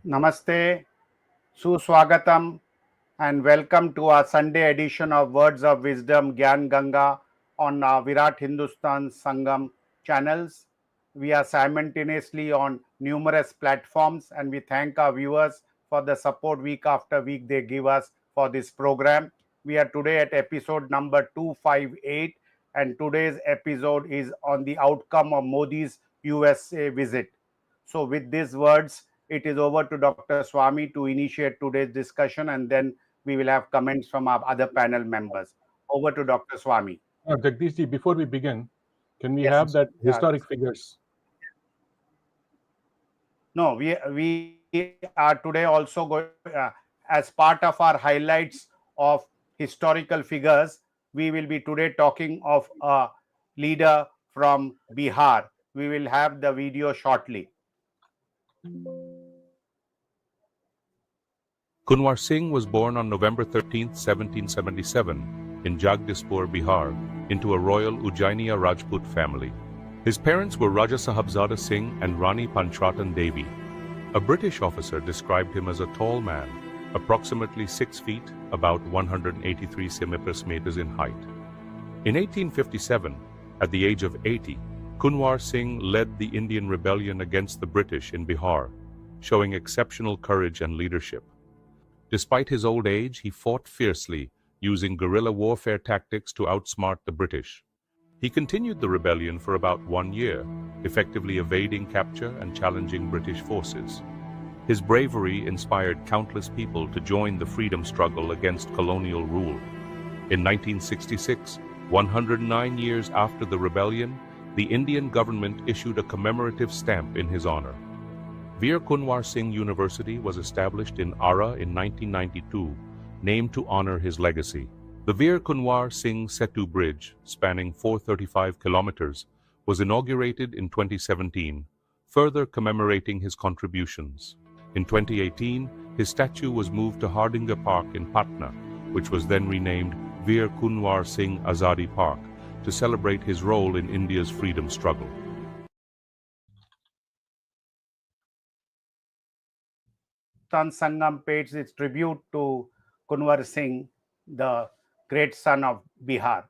Namaste, Suswagatam, and welcome to our Sunday edition of Words of Wisdom Gyan Ganga on our Virat Hindustan Sangam channels. We are simultaneously on numerous platforms, and we thank our viewers for the support week after week they give us for this program. We are today at episode number 258, and today's episode is on the outcome of Modi's USA visit. So, with these words, it is over to Dr. Swamy to initiate today's discussion, and then we will have comments from our other panel members. Over to Dr. Swamy. Jagdishji, before we begin, can we Yes. have that Yeah. historic figures? No, we are today also going as part of our highlights of historical figures. We will be today talking of a leader from Bihar. We will have the video shortly. Kunwar Singh was born on November 13, 1777, in Jagdishpur, Bihar, into a royal Ujjainiya Rajput family. His parents were Raja Sahabzada Singh and Rani Panchratan Devi. A British officer described him as a tall man, approximately 6 feet, about 183 meters in height. In 1857, at the age of 80, Kunwar Singh led the Indian rebellion against the British in Bihar, showing exceptional courage and leadership. Despite his old age, he fought fiercely, using guerrilla warfare tactics to outsmart the British. He continued the rebellion for about 1 year, effectively evading capture and challenging British forces. His bravery inspired countless people to join the freedom struggle against colonial rule. In 1966, 109 years after the rebellion, the Indian government issued a commemorative stamp in his honor. Veer Kunwar Singh University was established in Ara in 1992, named to honor his legacy. The Veer Kunwar Singh Setu Bridge, spanning 435 kilometers, was inaugurated in 2017, further commemorating his contributions. In 2018, his statue was moved to Hardinge Park in Patna, which was then renamed Veer Kunwar Singh Azadi Park, to celebrate his role in India's freedom struggle. Sangam pays its tribute to Kunwar Singh, the great son of Bihar.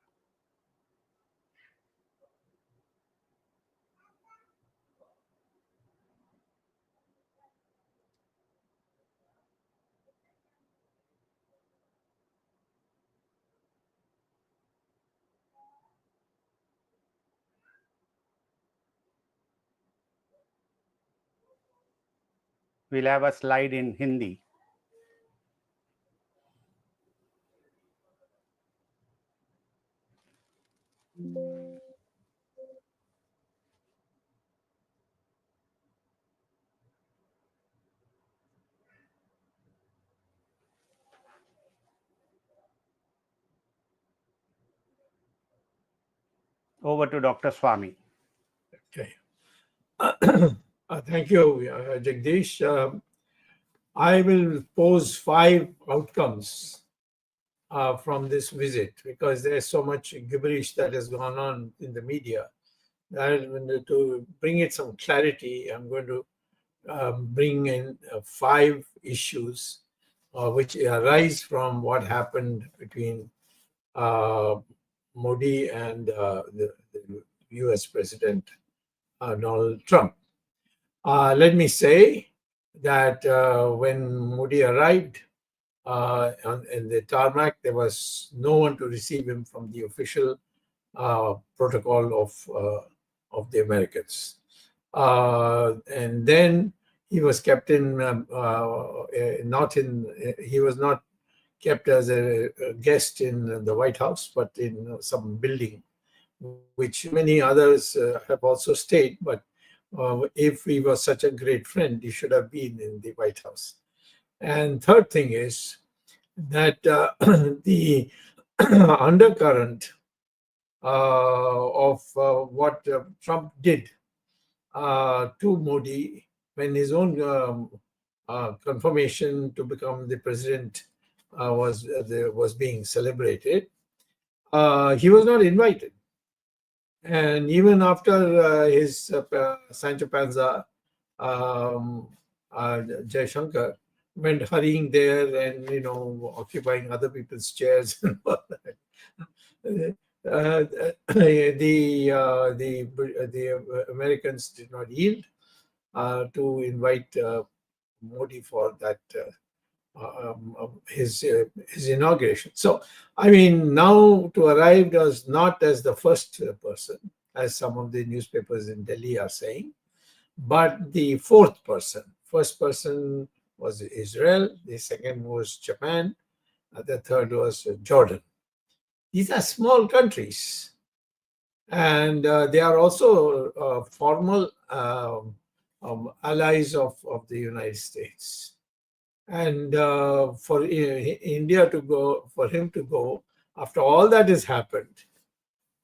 We'll have a slide in Hindi. Over to Dr. Swamy. Okay. Thank you, Jagdish. I will pose 5 outcomes from this visit because there's so much gibberish that has gone on in the media. To bring it some clarity, I'm going to bring in 5 issues which arise from what happened between Modi and the US President Donald Trump. Let me say that when Modi arrived in the tarmac, there was no one to receive him from the official protocol of the Americans. And then he was kept in, he was not kept as a guest in the White House, but in some building, which many others have also stayed. But if he was such a great friend, he should have been in the White House. And third thing is that the undercurrent of what Trump did to Modi when his own confirmation to become the president was being celebrated, he was not invited. And even after his Sancho Panza Jaishankar, went hurrying there and, you know, occupying other people's chairs and all that. The Americans did not yield to invite Modi for that his inauguration. So, I mean, now to arrive as not as the first person, as some of the newspapers in Delhi are saying, but the fourth person. First person was Israel, the second was Japan, the third was Jordan. These are small countries, and they are also formal allies of the United States. And for India to go, for him to go, after all that has happened,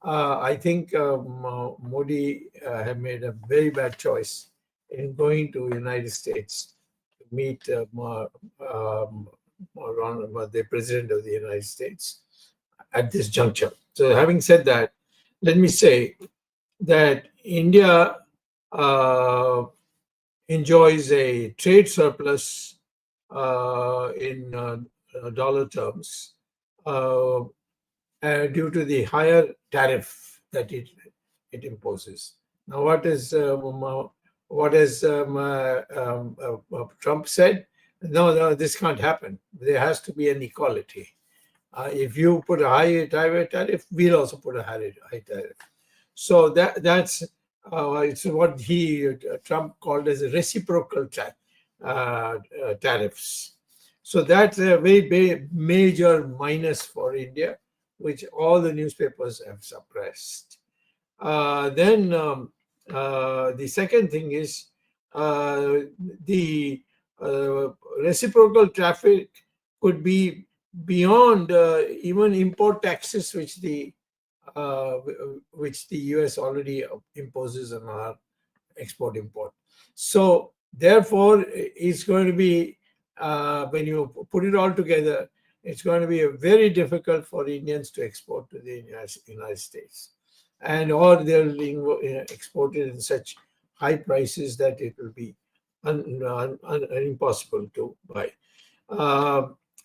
I think Modi had made a very bad choice in going to United States to meet the President of the United States at this juncture. So having said that, let me say that India enjoys a trade surplus in dollar terms due to the higher tariff that it imposes. Now, what has Trump said? No, this can't happen. There has to be an equality. If you put a high tariff, we'll also put a high tariff. So that's it's what Trump called as a reciprocal tariffs. So that's a very major minus for India, which all the newspapers have suppressed. Then the second thing is the reciprocal traffic could be beyond even import taxes, which the US already imposes on our export-import. So therefore, it's going to be, when you put it all together, it's going to be very difficult for Indians to export to the United States. And or they're being exported in such high prices that it will be impossible to buy.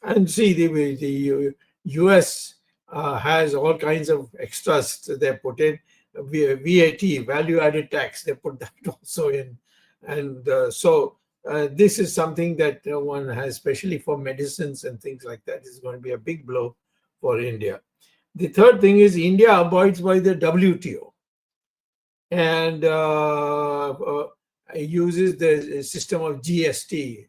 And see, the US has all kinds of extras they put in. VAT, value-added tax, they put that also in. And so this is something that one has, especially for medicines and things like that, is going to be a big blow for India. The third thing is India abides by the WTO and uses the system of GST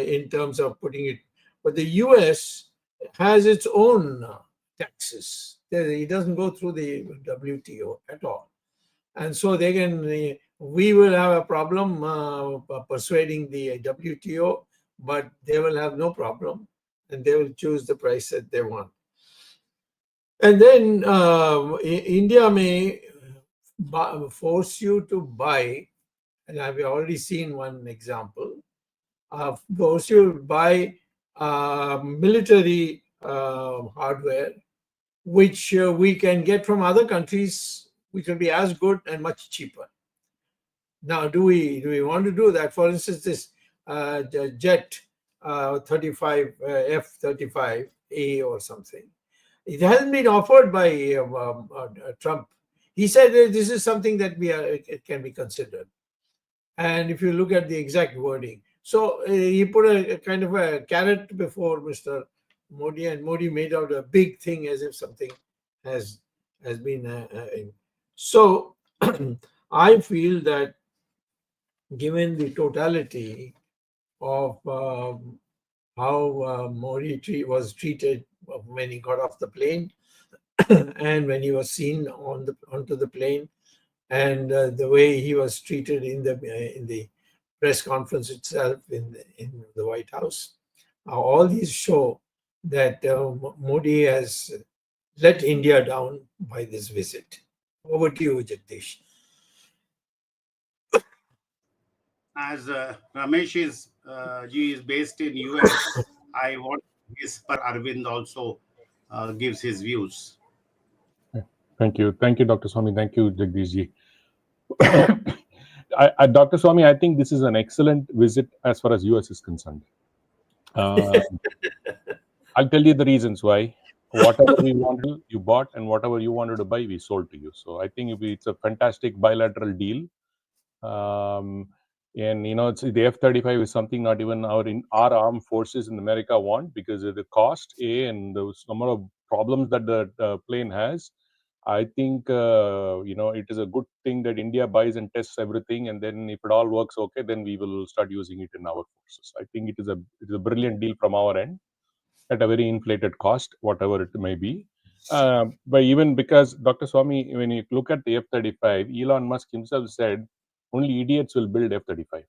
in terms of putting it. But the US has its own taxes. It doesn't go through the WTO at all. And so we will have a problem persuading the WTO, but they will have no problem, and they will choose the price that they want. And then India may force you to buy, and I've already seen one example, force you to buy military hardware, which we can get from other countries, which will be as good and much cheaper. Now, do we want to do that? For instance, this jet 35 F-35A or something. It hasn't been offered by Trump. He said that this is something that it can be considered. And if you look at the exact wording, so he put a kind of a carrot before Mr. Modi, and Modi made out a big thing as if something has been. So I feel that given the totality of how Modi was treated when he got off the plane and when he was seen onto the plane, and the way he was treated in the press conference itself in the White House, all these show that Modi has let India down by this visit. Over to you, Jagdish. As Ramesh G is based in US, I want his Arvind also gives his views. Thank you, Dr. Swamy. Thank you, Jagdish ji. Dr. Swamy, I think this is an excellent visit as far as US is concerned. I'll tell you the reasons why. Whatever we wanted, you bought, and whatever you wanted to buy, we sold to you. So I think it's a fantastic bilateral deal. And it's the F-35 is something not even our armed forces in America want, because of the cost, and the number of problems that the plane has. I think it is a good thing that India buys and tests everything, and then if it all works okay, then we will start using it in our forces. I think it is a brilliant deal from our end at a very inflated cost, whatever it may be. But even because, Dr. Swamy, when you look at the F-35, Elon Musk himself said only idiots will build F-35.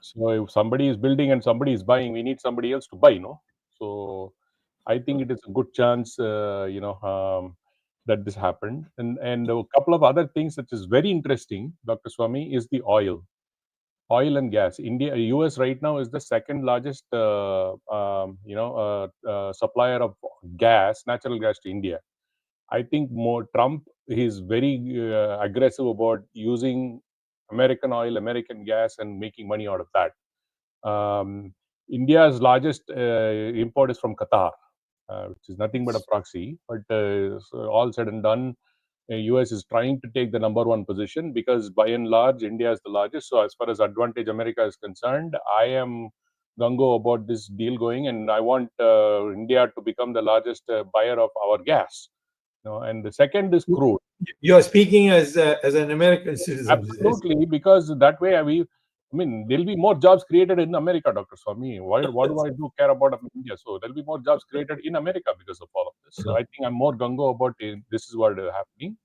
So if somebody is building and somebody is buying, we need somebody else to buy, no? So I think it is a good chance, that this happened. And a couple of other things that is very interesting, Dr. Swamy, is the oil and gas. US right now is the second largest, supplier of natural gas to India. I think Trump is very aggressive about using American oil, American gas, and making money out of that. India's largest import is from Qatar, which is nothing but a proxy. But so all said and done, US is trying to take the number one position, because by and large, India is the largest. So as far as advantage America is concerned, I am gung-ho about this deal going, and I want India to become the largest buyer of our gas. And the second is crude. You are speaking as an American citizen. Absolutely, because that way there'll be more jobs created in America, Dr. Swamy. What do I do care about India? So there'll be more jobs created in America because of all of this. So I think I'm more gung-ho about this is what is happening.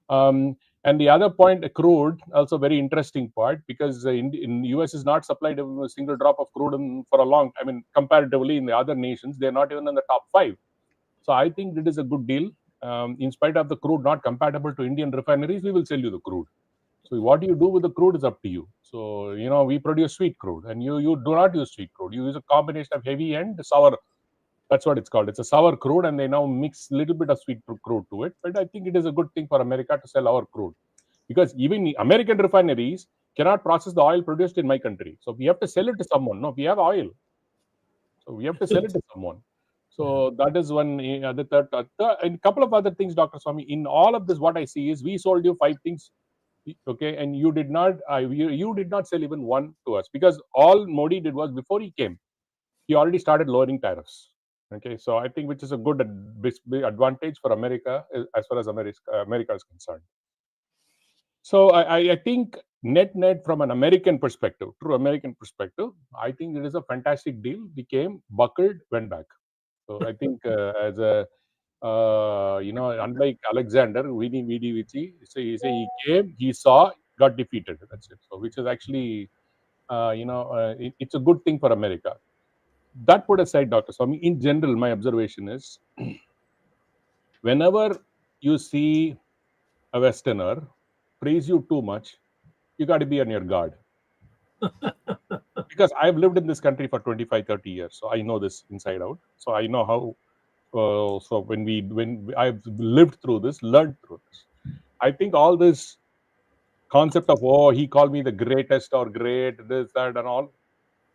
And the other point, crude, also very interesting part, because in US is not supplied a single drop of crude for a long time. Comparatively in the other nations, they're not even in the top 5. So I think it is a good deal. In spite of the crude not compatible to Indian refineries, we will sell you the crude. So what you do with the crude is up to you. So, we produce sweet crude, and you do not use sweet crude. You use a combination of heavy and sour. That's what it's called. It's a sour crude, and they now mix a little bit of sweet crude to it. But I think it is a good thing for America to sell our crude, because even American refineries cannot process the oil produced in my country. So we have to sell it to someone. No, we have oil. So we have to sell it to someone. So that is one. The third, and a couple of other things, Dr. Swamy. In all of this, what I see is we sold you 5 things, okay, and you did not. You did not sell even one to us, because all Modi did was, before he came, he already started lowering tariffs. Okay, so I think which is a good advantage for America as far as America is concerned. So I think net from an American perspective, true American perspective, I think it is a fantastic deal. We came, buckled, went back. So I think as a unlike Alexander, Vidi Vici, he came, he saw, got defeated. That's it. So which is actually it's a good thing for America. That put aside, Dr. Swamy, in general, my observation is whenever you see a Westerner praise you too much, you got to be on your guard. Because I've lived in this country for 25, 30 years. So I know this inside out. So I know how. So when I've lived through this, learned through this, I think all this concept of, he called me the greatest or great, this, that, and all,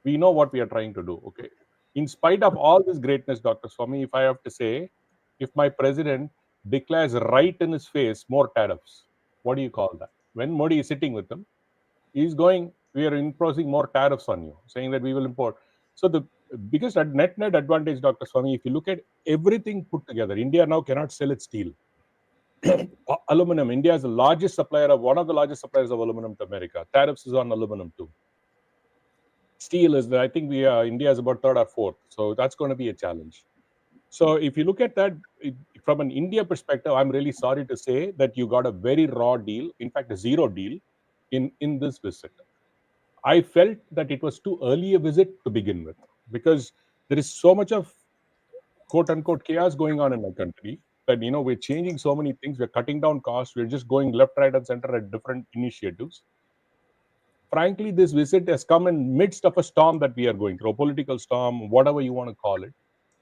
we know what we are trying to do. Okay. In spite of all this greatness, Dr. Swamy, if I have to say, if my president declares right in his face more tariffs, what do you call that? When Modi is sitting with him, he's going, we are imposing more tariffs on you, saying that we will import. So the biggest net advantage, Dr. Swamy, if you look at everything put together, India now cannot sell its steel. Aluminum, India is the largest supplier of, one of the largest suppliers of aluminum to America. Tariffs is on aluminum too. Steel is, I think India is about 3rd or 4th. So that's going to be a challenge. So if you look at that from an India perspective, I'm really sorry to say that you got a very raw deal, in fact, a zero deal in this visit. I felt that it was too early a visit to begin with, because there is so much of quote unquote chaos going on in my country that, we're changing so many things. We're cutting down costs. We're just going left, right, and center at different initiatives. Frankly, this visit has come in midst of a storm that we are going through, a political storm, whatever you want to call it.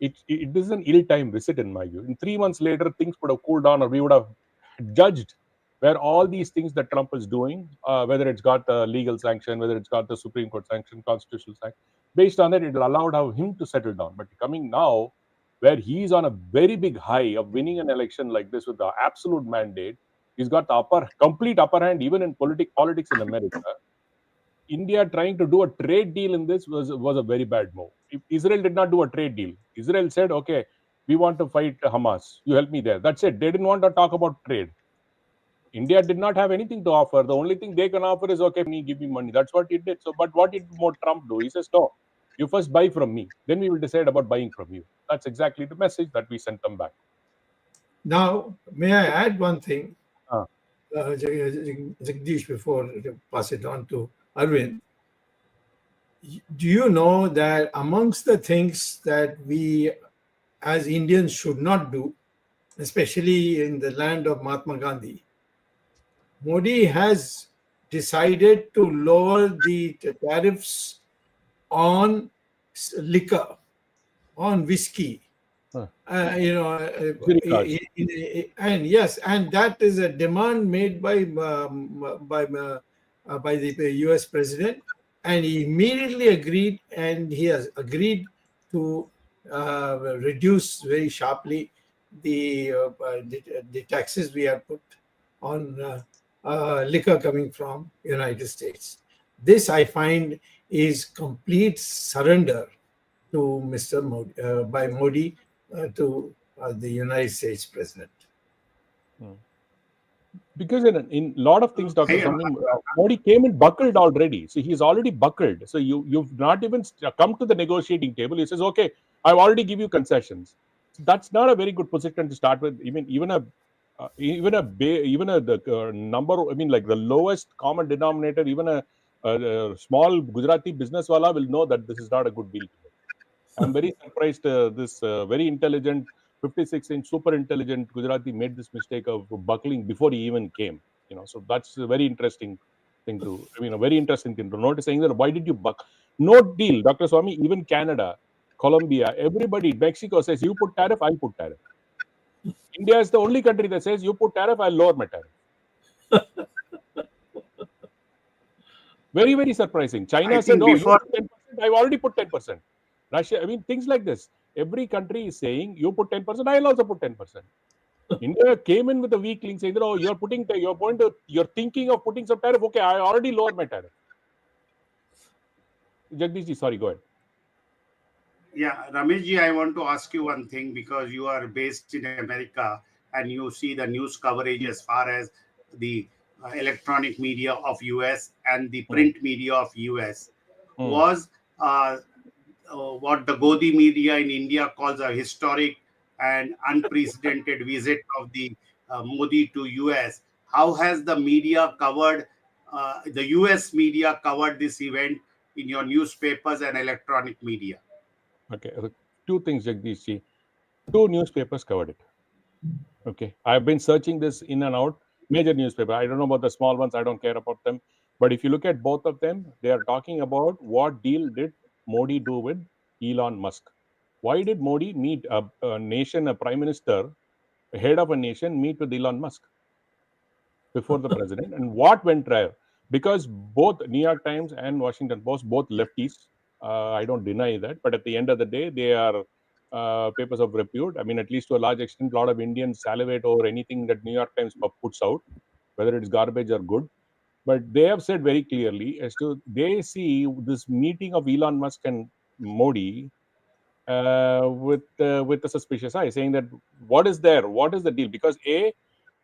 It is an ill-timed visit in my view. In 3 months later, things would have cooled down, or we would have judged where all these things that Trump is doing, whether it's got the legal sanction, whether it's got the Supreme Court sanction, constitutional sanction, based on that, it allowed him to settle down. But coming now, where he's on a very big high of winning an election like this with the absolute mandate, he's got the complete upper hand even in politics in America. India trying to do a trade deal in this was a very bad move. If Israel did not do a trade deal. Israel said, okay, we want to fight Hamas. You help me there. That's it. They didn't want to talk about trade. India did not have anything to offer. The only thing they can offer is, okay, give me money. That's what it did. So, but what did Trump do? He says, no, you first buy from me. Then we will decide about buying from you. That's exactly the message that we sent them back. Now, may I add one thing, Jagdish, before I pass it on to Arvind? Do you know that amongst the things that we as Indians should not do, especially in the land of Mahatma Gandhi, Modi has decided to lower the tariffs on liquor, on whiskey. And yes, and that is a demand made by the U.S. president, and he immediately agreed, and he has agreed to reduce very sharply the taxes we have put on liquor coming from United States. This, I find, is complete surrender to Mr. Modi, by Modi to the United States president. Because in a lot of things, Dr. Swamy, Modi came in buckled already. So he's already buckled. So you've not even come to the negotiating table. He says, okay, I've already give you concessions. So that's not a very good position to start with. Even the number, like the lowest common denominator, even a small Gujarati business wala will know that this is not a good deal to make. I'm very surprised this very intelligent 56-inch super intelligent Gujarati made this mistake of buckling before he even came. So that's a very interesting thing to notice. Saying that, why did you buck? No deal, Dr. Swamy. Even Canada, Colombia, everybody, Mexico says you put tariff, I put tariff. India is the only country that says you put tariff, I'll lower my tariff. Very, very surprising. China said, no, you put 10%, I've already put 10%. Russia, things like this. Every country is saying, you put 10%, I'll also put 10%. India came in with a weak link saying, oh, you're thinking of putting some tariff. Okay, I already lowered my tariff. Jagdishji, sorry, go ahead. Yeah, Rameshji, I want to ask you one thing, because you are based in America and you see the news coverage as far as the electronic media of US and the print media of US. Was what the Godi media in India calls a historic and unprecedented visit of the Modi to US. How has the media covered, the US media covered this event in your newspapers and electronic media? Okay, two things, Jagdishji. Two newspapers covered it. Okay, I've been searching this in and out. Major newspaper. I don't know about the small ones. I don't care about them. But if you look at both of them, they are talking about what deal did Modi do with Elon Musk. Why did Modi meet a nation, a prime minister, a head of a nation, meet with Elon Musk before the president? And what went there? Because both New York Times and Washington Post, both lefties, I don't deny that. But at the end of the day, they are papers of repute. At least to a large extent, a lot of Indians salivate over anything that New York Times puts out, whether it's garbage or good. But they have said very clearly as to they see this meeting of Elon Musk and Modi with a suspicious eye, saying that what is the deal? Because A,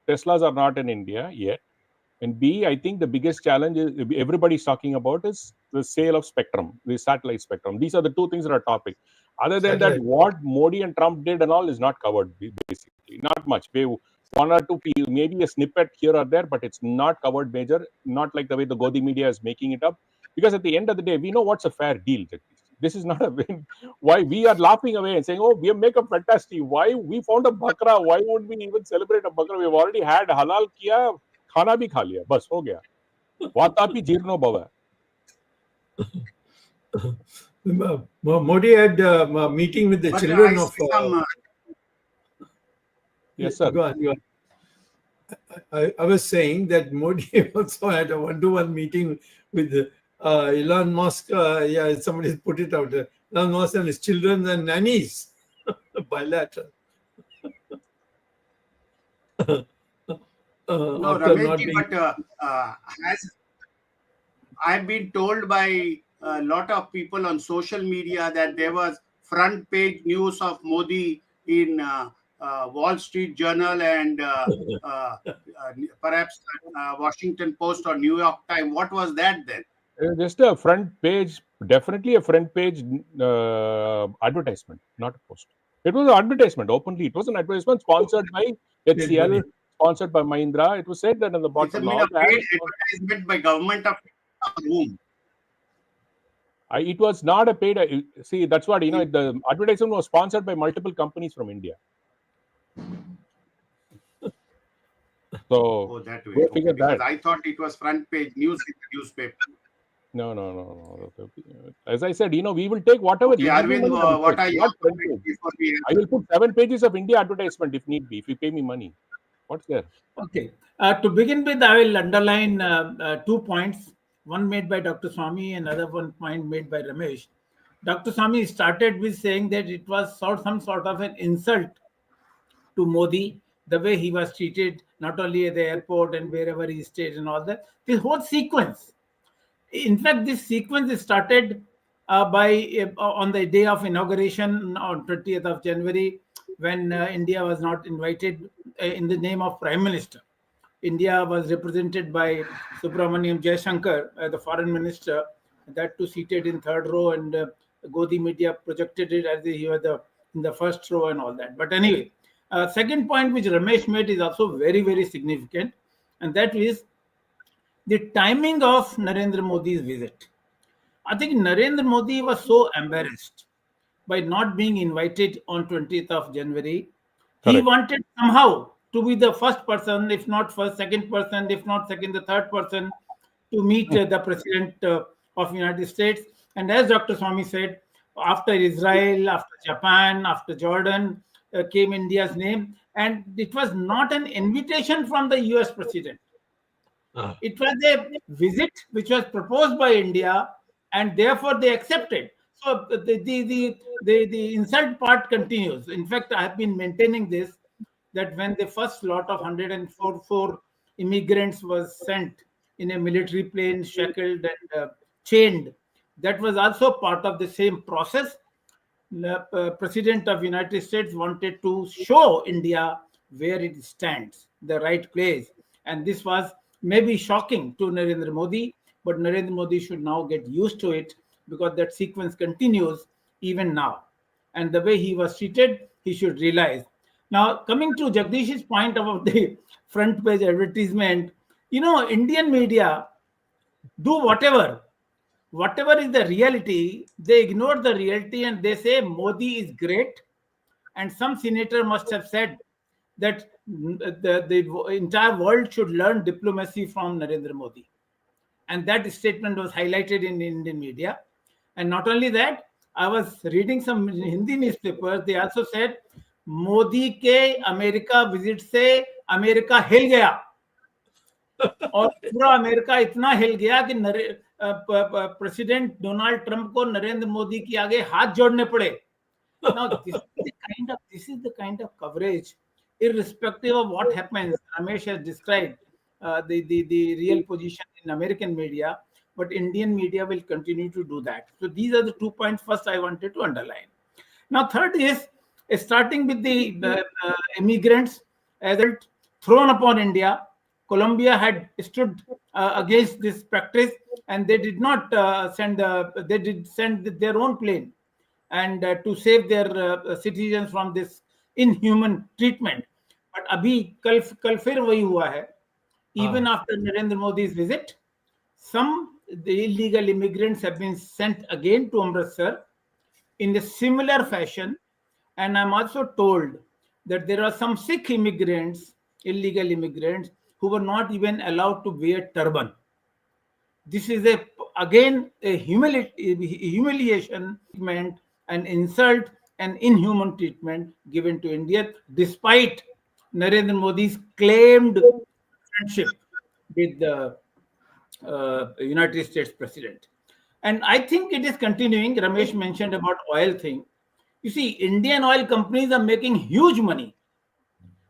Teslas are not in India yet, and B, I think the biggest challenge is everybody's talking about is the sale of spectrum, the satellite spectrum. These are the two things that are topic. Other than that, what Modi and Trump did and all is not covered, basically. Not much. One or two, maybe a snippet here or there, but it's not covered major, not like the way the Godi media is making it up. Because at the end of the day, we know what's a fair deal. This is not a win. Why we are laughing away and saying, oh, we make a fantastic. Why we found a bakra? Why would we even celebrate a bakra? We've already had halal kiya, khana bhi kha liya. Bas, ho gaya. Vatapi jirno bhava. Modi had a meeting with the children of... yes, sir. Go on. I was saying that Modi also had a one-to-one meeting with Elon Musk. Yeah, somebody put it out there. Elon Musk and his children and nannies. Bilateral. No, After not Rameshji, being. but as I've been told by a lot of people on social media that there was front page news of Modi in Wall Street Journal and perhaps Washington Post or New York Times. What was that then? Just a front page, definitely a front page advertisement, not a post. It was an advertisement openly. It was an advertisement sponsored by HCL, sponsored by Mahindra. It was said that on the It's bottom. been a paid advertisement by government of whom? It was not a paid. See, that's what, the advertisement was sponsored by multiple companies from India. So, that way. go Okay, figure because that. I thought it was front page news in the newspaper. No. As I said, we will take whatever. Okay, Arvind, what are your comments before we I will put 7 pages of India advertisement if need be, if you pay me money. What's there? Okay. To begin with, I will underline 2 points. One made by Dr. Swamy, another one point made by Ramesh. Dr. Swamy started with saying that it was some sort of an insult to Modi, the way he was treated, not only at the airport and wherever he stayed and all that. This whole sequence. In fact, this sequence started on the day of inauguration on 20th of January, when India was not invited in the name of Prime Minister. India was represented by SUBRAMANIAN SWAMY, the foreign minister, that too seated in third row, and Godi media projected it as if he was in the first row and all that. But anyway, second point which Ramesh made is also very, very significant, and that is the timing of Narendra Modi's visit. I think Narendra Modi was so embarrassed by not being invited on 20th of January. He wanted somehow to be the first person, if not first, second person, if not second, the third person to meet the President of the United States. And as Dr. Swamy said, after Israel, after Japan, after Jordan, came India's name. And it was not an invitation from the US President. It was a visit which was proposed by India, and therefore they accepted. So the insult part continues. In fact, I have been maintaining this, that when the first lot of 104 immigrants was sent in a military plane, shackled and chained, that was also part of the same process. The President of United States wanted to show India where it stands, the right place. And this was maybe shocking to Narendra Modi, but Narendra Modi should now get used to it, because that sequence continues even now. And the way he was treated, he should realize. Now, coming to Jagdish's point about the front page advertisement, Indian media do whatever is the reality. They ignore the reality and they say Modi is great. And some senator must have said that the entire world should learn diplomacy from Narendra Modi. And that statement was highlighted in Indian media. And not only that, I was reading some Hindi newspapers. They also said, Modi के America visit से America हिल गया और पूरा America इतना हिल गया कि president Donald Trump को नरेंद्र मोदी के आगे हाथ जोड़ने पड़े. Now, this is the kind of coverage, irrespective of what happens. Ramesh has described the real position in American media, but Indian media will continue to do that. So these are the 2 points first I wanted to underline. Now, third is starting with the immigrants as thrown upon India. Colombia had stood against this practice, and they did not send their own plane and to save their citizens from this inhuman treatment. But abhi kal fir wahi hua hai. Even after Narendra Modi's visit, the illegal immigrants have been sent again to Amritsar in a similar fashion. And I'm also told that there are some Sikh immigrants, illegal immigrants, who were not even allowed to wear turban. This is again a humiliation, an insult, an inhuman treatment given to India, despite Narendra Modi's claimed friendship with the United States president. And I think it is continuing. Ramesh mentioned about oil thing. You see, Indian oil companies are making huge money.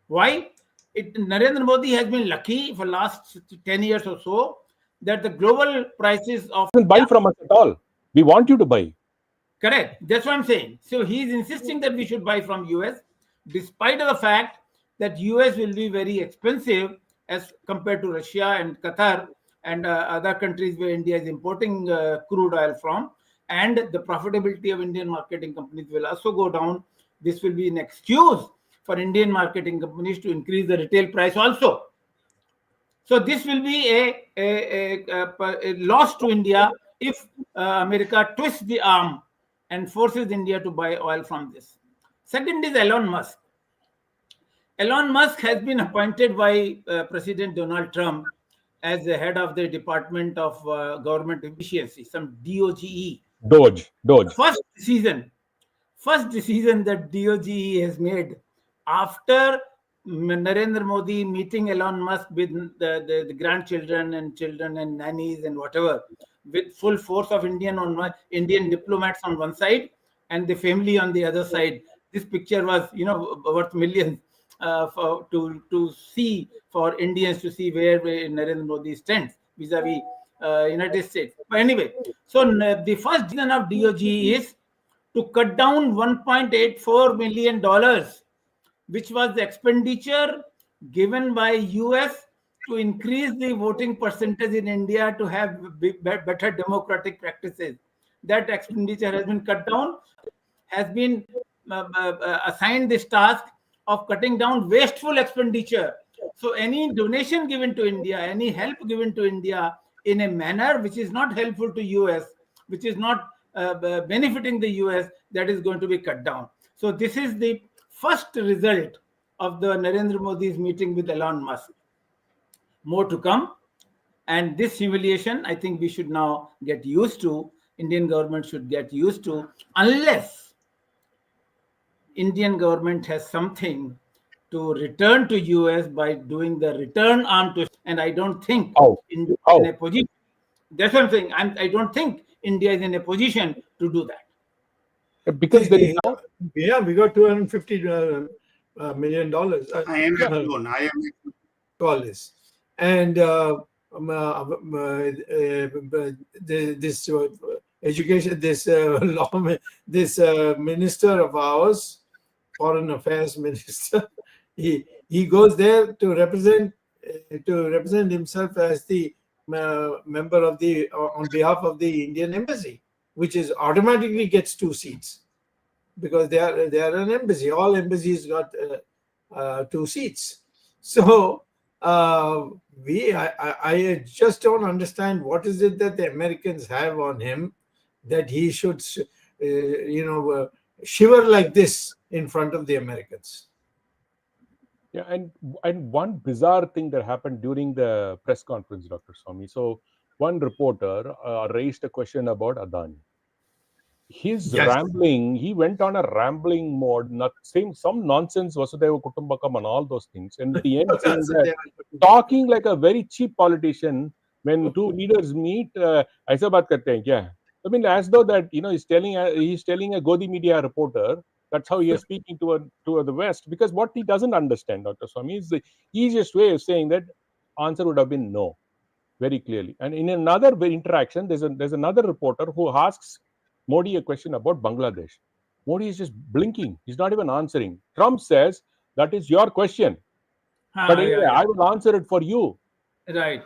Why? Narendra Modi has been lucky for last 10 years or so that the global prices of Buy from us at all. We want you to buy. correct. That's what I'm saying. So he's insisting that we should buy from US, despite of the fact that US will be very expensive as compared to Russia and Qatar and other countries where India is importing crude oil from, and the profitability of Indian marketing companies will also go down. This will be an excuse for Indian marketing companies to increase the retail price also. So this will be a loss to India if America twists the arm and forces India to buy oil from this. Second is Elon Musk. Elon Musk has been appointed by President Donald Trump as the head of the Department of Government Efficiency, some DOGE. Doge. First decision that DOGE has made after Narendra Modi meeting Elon Musk with the grandchildren and children and nannies and whatever, with full force of Indian diplomats on one side and the family on the other side. This picture was, worth millions to see, for Indians to see where Narendra Modi stands vis-a-vis United States. But anyway, so the first decision of DOGE is to cut down $1.84 million, which was the expenditure given by US to increase the voting percentage in India to have better democratic practices. That expenditure has been cut down, has been assigned this task of cutting down wasteful expenditure. So any donation given to India, any help given to India in a manner which is not helpful to US, which is not benefiting the US, that is going to be cut down. So this is the first result of the Narendra Modi's meeting with Elon Musk. More to come. And this humiliation, I think we should now get used to, Indian government should get used to, unless Indian government has something to return to US by doing the return arm twist. And I don't think India is in a position. That's what I'm saying. I don't think India is in a position to do that. Because there is we got $250 million. IMF loan. Call this. And this education, this this minister of ours, foreign affairs minister, he goes there to represent himself as the member of the on behalf of the Indian embassy, which is automatically gets 2 seats because they are an embassy. All embassies got 2 seats. So I just don't understand what is it that the Americans have on him that he should shiver like this in front of the Americans. Yeah, and one bizarre thing that happened during the press conference, Dr. Swamy. So one reporter raised a question about Adani. His rambling, he went on a rambling mode, saying some nonsense, Vasudeva Kutumbakam and all those things. And at the end, saying that, talking like a very cheap politician, when 2 leaders meet, aisa baat karte hain kya? I mean, as though that, he's telling a Godi media reporter, that's how he is speaking to the West, because what he doesn't understand, Dr. Swamy, is the easiest way of saying that answer would have been no, very clearly. And in another interaction, there's another reporter who asks Modi a question about Bangladesh. Modi is just blinking. He's not even answering. Trump says, that is your question. But anyway, I will answer it for you. Right.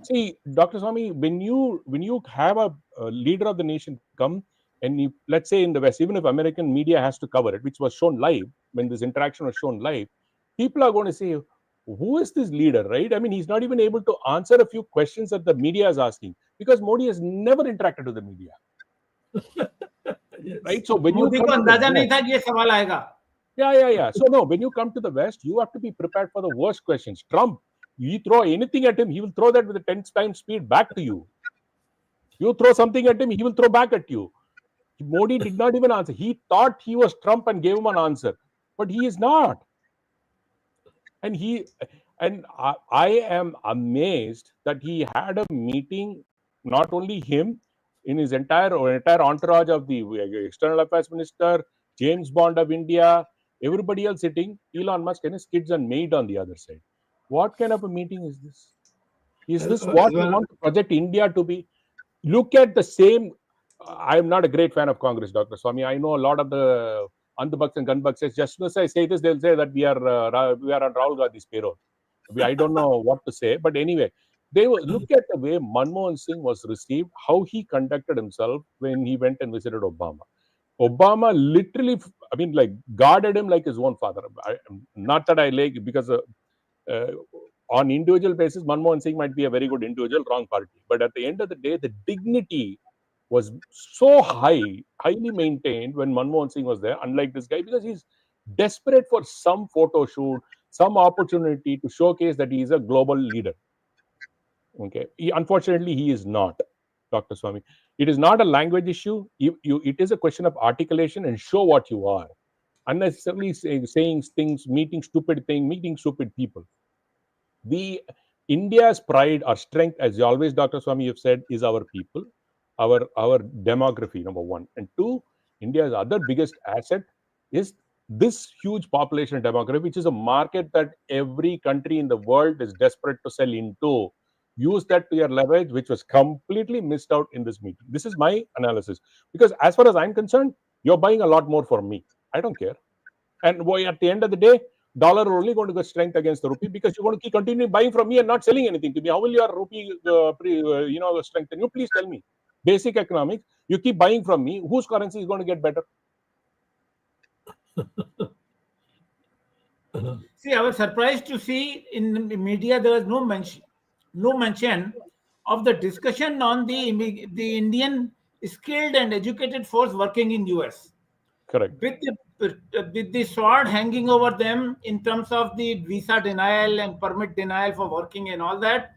See, Dr. Swamy, when you have a leader of the nation come, and let's say in the West, even if American media has to cover it, which was shown live, when this interaction was shown live, people are going to say, who is this leader, right? I mean, he's not even able to answer a few questions that the media is asking, because Modi has never interacted with the media. Yes. Right? So when Modi you ko andaza nahi tha ye sawal aayega. Yeah. So no, when you come to the West, you have to be prepared for the worst questions. Trump, you throw anything at him, he will throw that with a 10 times speed back to you. You throw something at him, he will throw back at you. Modi did not even answer. He thought he was Trump and gave him an answer, but he is not. And I am amazed that he had a meeting, not only him, in his entire entourage of the external affairs minister, James Bond of India, everybody else sitting, Elon Musk and his kids and maid on the other side. What kind of a meeting is this? Is this what you want to project India to be? Look at the same. I'm not a great fan of Congress, Dr. Swamy. I know a lot of the underbucks and gunbucks says, just as I say this, they'll say that we are on Rahul Gandhi's payroll. I don't know what to say, but anyway, look at the way Manmohan Singh was received, how he conducted himself when he went and visited Obama. Obama literally, guarded him like his own father. Not that I like, because on individual basis, Manmohan Singh might be a very good individual, wrong party. But at the end of the day, the dignity was so highly maintained when Manmohan Singh was there, unlike this guy, because he's desperate for some photo shoot, some opportunity to showcase that he is a global leader. Okay, unfortunately, he is not, Dr. Swamy. It is not a language issue. It is a question of articulation and show what you are. Unnecessarily saying things, meeting stupid people. India's pride or strength, as always, Dr. Swamy, you've said, is our people, our demography, number one. And two, India's other biggest asset is this huge population demography, which is a market that every country in the world is desperate to sell into. Use that to your leverage, which was completely missed out in this meeting. This is my analysis. Because as far as I'm concerned, you're buying a lot more from me. I don't care. And at the end of the day, dollar are only going to get strength against the rupee, because you're going to keep continuing buying from me and not selling anything to me. How will your rupee strengthen? You please tell me. Basic economics. You keep buying from me. Whose currency is going to get better? See, I was surprised to see in the media there was no mention of the discussion on the Indian skilled and educated force working in US. Correct. With the sword hanging over them in terms of the visa denial and permit denial for working and all that,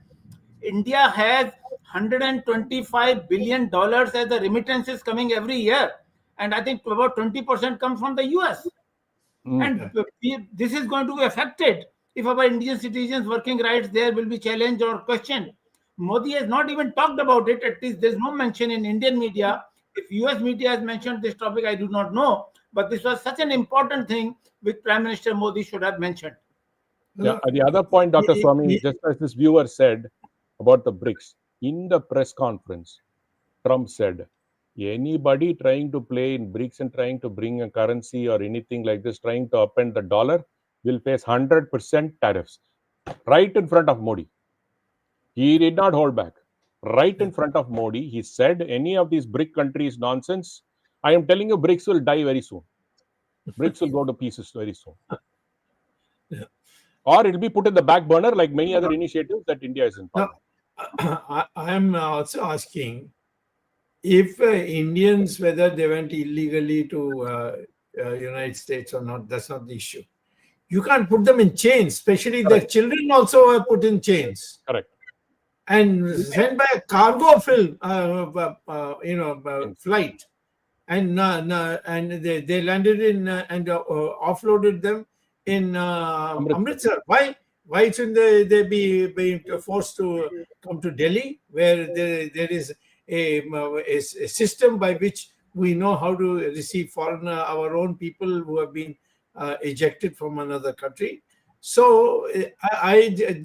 India has $125 billion as the remittances coming every year. And I think about 20% comes from the US. And this is going to be affected if our Indian citizens' working rights there will be challenged or questioned. Modi has not even talked about it. At least there's no mention in Indian media. If US media has mentioned this topic, I do not know. But this was such an important thing which Prime Minister Modi should have mentioned. Yeah. The other point, Dr. Swamy, just as this viewer said about the BRICS, in the press conference, Trump said, anybody trying to play in BRICS and trying to bring a currency or anything like this, trying to upend the dollar, will face 100% tariffs. Right in front of Modi. He did not hold back. Right in front of Modi, he said, any of these BRIC countries nonsense, I am telling you, BRICS will die very soon. BRICS will go to pieces very soon. Or it'll be put in the back burner like many other initiatives that India is in. I am also asking if Indians, whether they went illegally to United States or not, that's not the issue. You can't put them in chains, especially their children also are put in chains. Correct. And sent by a cargo flight. And they landed in and offloaded them in Amritsar. Why shouldn't they be forced to come to Delhi, where there is a system by which we know how to receive our own people who have been ejected from another country? So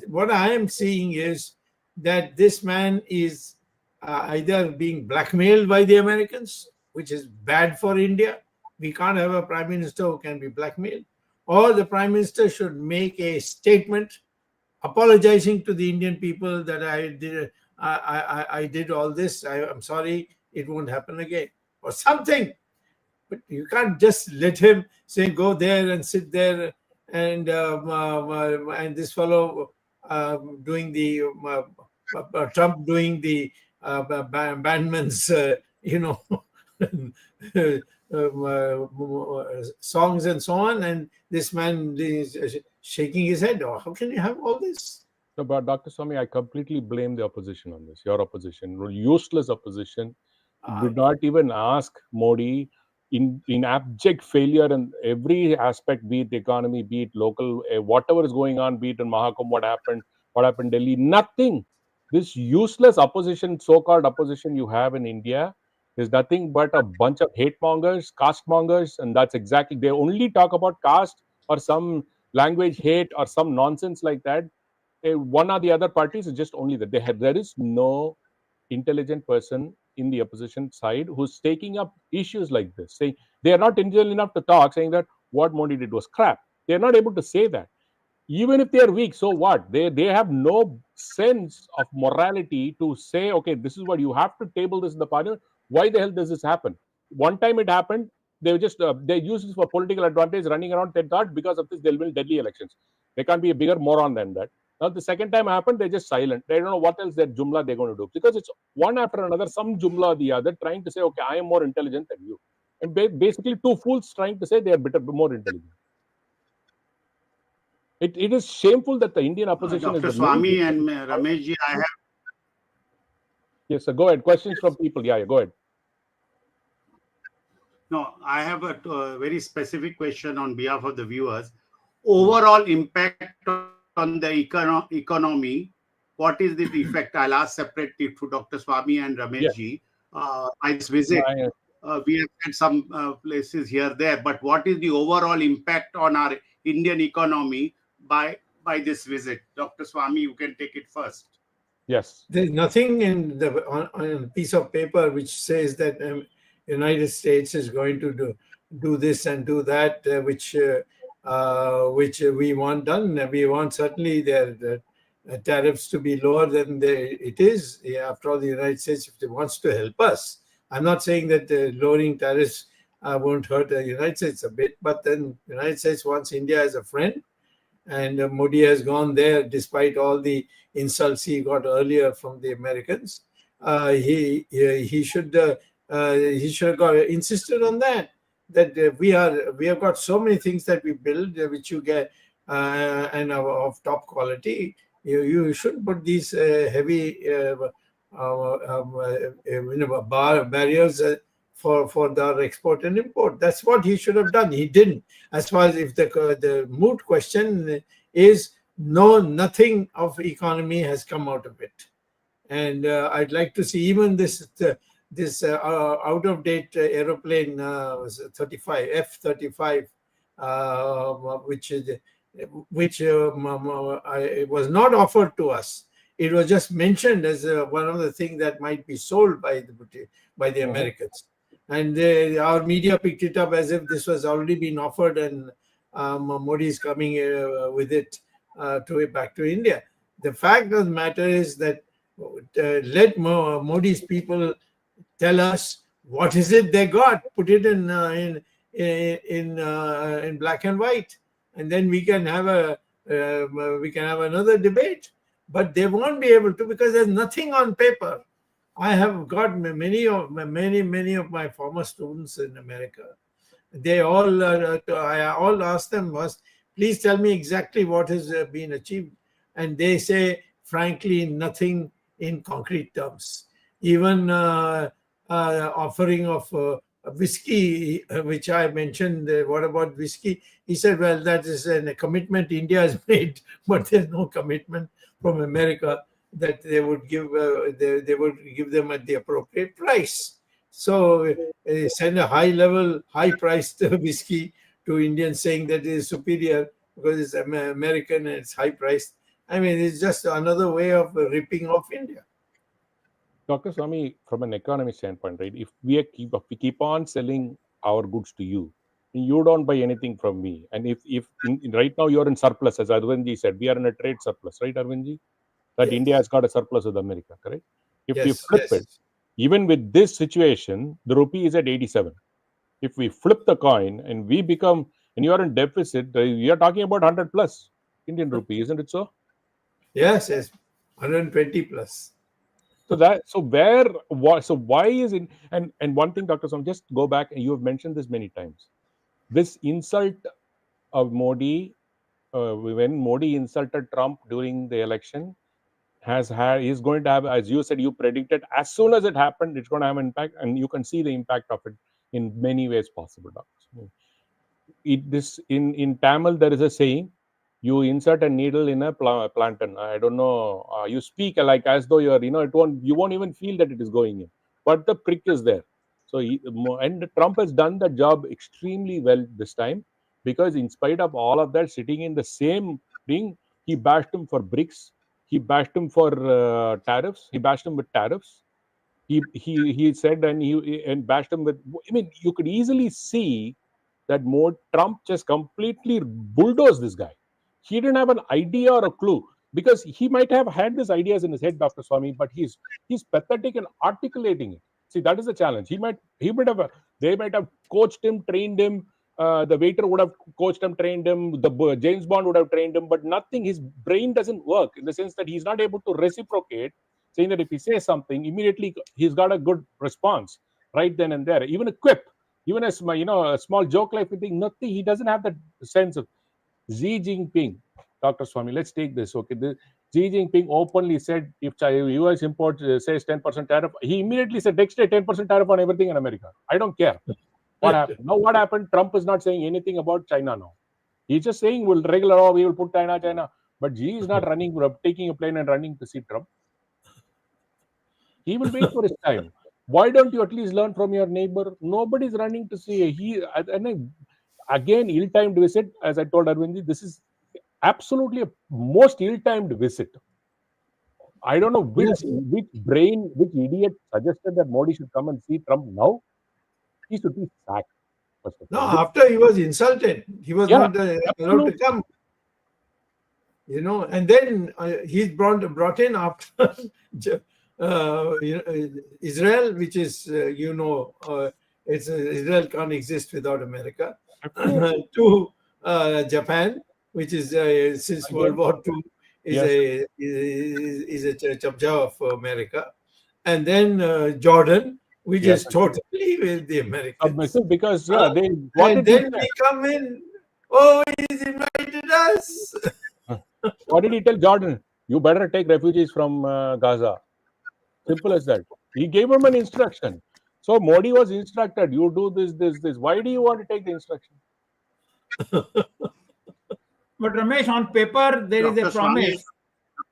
what I am seeing is that this man is either being blackmailed by the Americans, which is bad for India. We can't have a prime minister who can be blackmailed. Or the prime minister should make a statement apologizing to the Indian people that I did all this. I'm sorry, it won't happen again, or something. But you can't just let him say, go there and sit there and this fellow doing the Trump doing the bandman's songs and so on, and this man is shaking his head. Oh, how can you have all this? No, but Dr. Swamy, I completely blame the opposition on this. Your opposition, useless opposition, did not even ask Modi in abject failure in every aspect, be it the economy, be it local, whatever is going on, be it in Mahakam, what happened in Delhi, nothing. This useless opposition, so-called opposition you have in India, is nothing but a bunch of hate mongers, caste mongers, and that's exactly, they only talk about caste or some language hate or some nonsense like that. One or the other parties is just only that. There is no intelligent person in the opposition side who's taking up issues like this, saying they are not intelligent enough to talk, saying that what Modi did was crap. They're not able to say that. Even if they are weak, so what? They have no sense of morality to say, okay, this is what you have to table this in the parliament. Why the hell does this happen? One time it happened, they just they use this for political advantage, running around. They thought because of this they'll win deadly elections. They can't be a bigger moron than that. Now the second time happened, they're just silent. They don't know what else that jumla they're going to do, because it's one after another, some jumla or the other, trying to say, okay, I am more intelligent than you, and basically two fools trying to say they are more intelligent. It is shameful that the Indian opposition Dr. is the Swamy and Rameshji, I have. Yes, sir. Go ahead. Questions from people. Yeah, go ahead. No, I have a very specific question on behalf of the viewers. Overall impact on the economy, what is the effect? I'll ask separately to Dr. Swamy and Rameshji. By this visit, we have had some places here, there, but what is the overall impact on our Indian economy by this visit? Dr. Swamy, you can take it first. Yes. There's nothing in the on a piece of paper which says that United States is going to do this and do that, which we want done. We want certainly the tariffs to be lower than it is. After all, the United States, if it wants to help us, I'm not saying that lowering tariffs won't hurt the United States a bit, but then the United States wants India as a friend, and Modi has gone there despite all the insults he got earlier from the Americans. He should have insisted on that we have got so many things that we build which you get and of top quality. You shouldn't put these heavy barriers for our export and import. That's what he should have done. He didn't. As far as if the moot question is, nothing of economy has come out of it. And I'd like to see even this out of date aeroplane F-35, which was not offered to us. It was just mentioned as one of the things that might be sold by the Americans. And our media picked it up as if this was already been offered, and Modi is coming with it back to India. The fact of the matter is that let Modi's people tell us what is it they got. Put it in black and white, and then we can have another debate. But they won't be able to, because there's nothing on paper. I have got many of my former students in America. They all I all ask them was, please tell me exactly what has been achieved, and they say frankly nothing in concrete terms. Even offering of whiskey, which I mentioned. What about whiskey? He said, well, that is a commitment India has made, but there's no commitment from America that they would give them at the appropriate price. So send a high-priced whiskey to Indians, saying that it is superior because it's American and it's high-priced. I mean, it's just another way of ripping off India. Dr. Swamy, from an economic standpoint, right? If we keep on selling our goods to you, you don't buy anything from me. And if right now you're in surplus, as Arvindji said, we are in a trade surplus, right, Arvindji? That yes. India has got a surplus with America, correct? If we flip it, even with this situation, the rupee is at 87. If we flip the coin and we become, and you are in deficit, you are talking about 100 plus Indian rupee, isn't it so? Yes, 120 plus. So why is it? And one thing, Dr. Swamy, just go back, and you have mentioned this many times. This insult of Modi, when Modi insulted Trump during the election, is going to have, as you said, you predicted, as soon as it happened, it's going to have an impact, and you can see the impact of it in many ways possible, Dr. In Tamil there is a saying: you insert a needle in a plantain. I don't know. You speak like as though you are, you won't even feel that it is going in, but the prick is there. So and Trump has done the job extremely well this time, because in spite of all of that, sitting in the same ring, he bashed him for BRICS. He bashed him for tariffs. He bashed him with tariffs. He said, and bashed him with. I mean, you could easily see that Trump just completely bulldozed this guy. He didn't have an idea or a clue, because he might have had these ideas in his head, Dr. Swamy, but he's pathetic in articulating it. See, that is the challenge. They might have coached him, trained him. The waiter would have coached him, trained him. The James Bond would have trained him, but nothing. His brain doesn't work, in the sense that he's not able to reciprocate, saying that if he says something, immediately he's got a good response right then and there. Even a quip, even a small joke like thing, nothing. He doesn't have that sense of Xi Jinping. Dr. Swamy, let's take this. Okay, Xi Jinping openly said, if US import says 10% tariff, he immediately said next day 10% tariff on everything in America. I don't care what happened. Now what happened? Trump is not saying anything about China now. He's just saying we will put China. But Xi is not taking a plane and running to see Trump. He will wait for his time. Why don't you at least learn from your neighbor? Nobody's running to see. Again, ill-timed visit, as I told Arvindji, this is absolutely a most ill-timed visit. I don't know which idiot suggested that Modi should come and see Trump now. He should be sacked. No, after he was insulted, he was not allowed to come. And then he's brought in after Israel, which is Israel can't exist without America. To Japan, which is since World War II is a chabja of America, and then Jordan, which is totally with the Americans. Because and then we come in. Oh, he's invited us. What did he tell Jordan? You better take refugees from Gaza. Simple as that. He gave him an instruction. So Modi was instructed, you do this. Why do you want to take the instruction? But Ramesh, on paper, there is a promise.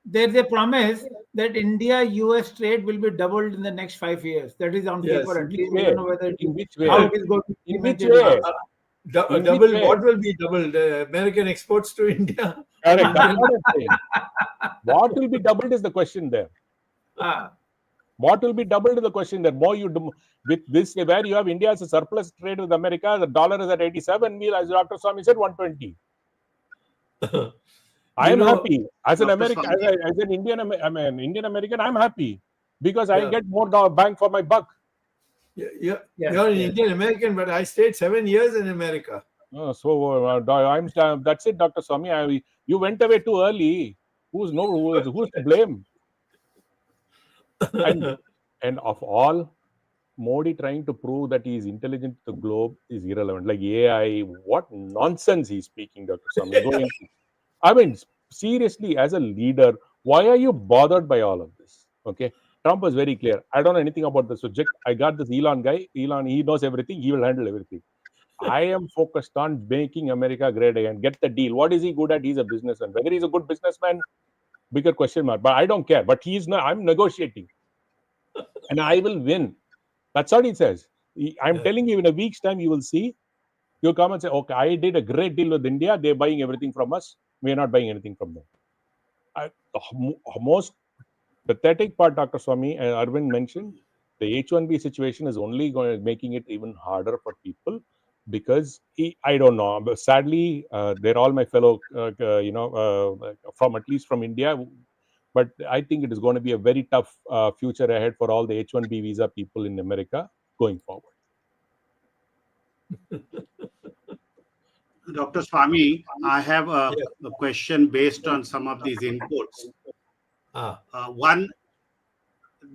There is a promise that India-US trade will be doubled in the next 5 years. That is on paper. At least we don't know whether in which way. How it is going to be in which way? Double. What will be doubled? American exports to India. Correct. That's what I'm saying. What will be doubled is the question there. What will be doubled is the question there. More you do with this, where you have India as a surplus trade with America, the dollar is at 87. As Dr. Swamy said, 120. I am happy as an American, as an Indian American. I'm happy because I get more bang for my buck. You're an Indian American, but I stayed 7 years in America. That's it, Dr. Swamy. You went away too early. Who's to blame? And of all, Modi trying to prove that he is intelligent to the globe is irrelevant. Like AI, what nonsense he's speaking, Dr. Swamy. I mean, seriously, as a leader, why are you bothered by all of this? Okay, Trump was very clear. I don't know anything about the subject. I got this Elon guy. Elon, he knows everything. He will handle everything. I am focused on making America great again. Get the deal. What is he good at? He's a businessman. Whether he's a good businessman, bigger question mark. But I don't care. But he's not. I'm negotiating, and I will win. That's what he says. I'm telling you, in a week's time, you will see. You'll come and say, okay, I did a great deal with India. They're buying everything from us. We are not buying anything from them. The most pathetic part, Dr. Swamy, Arvind mentioned, the H-1B situation is only making it even harder for people because I don't know. But sadly, they're all my fellow, from at least from India. But I think it is going to be a very tough future ahead for all the H-1B visa people in America going forward. Dr. Swamy, I have a question based on some of these inputs. One,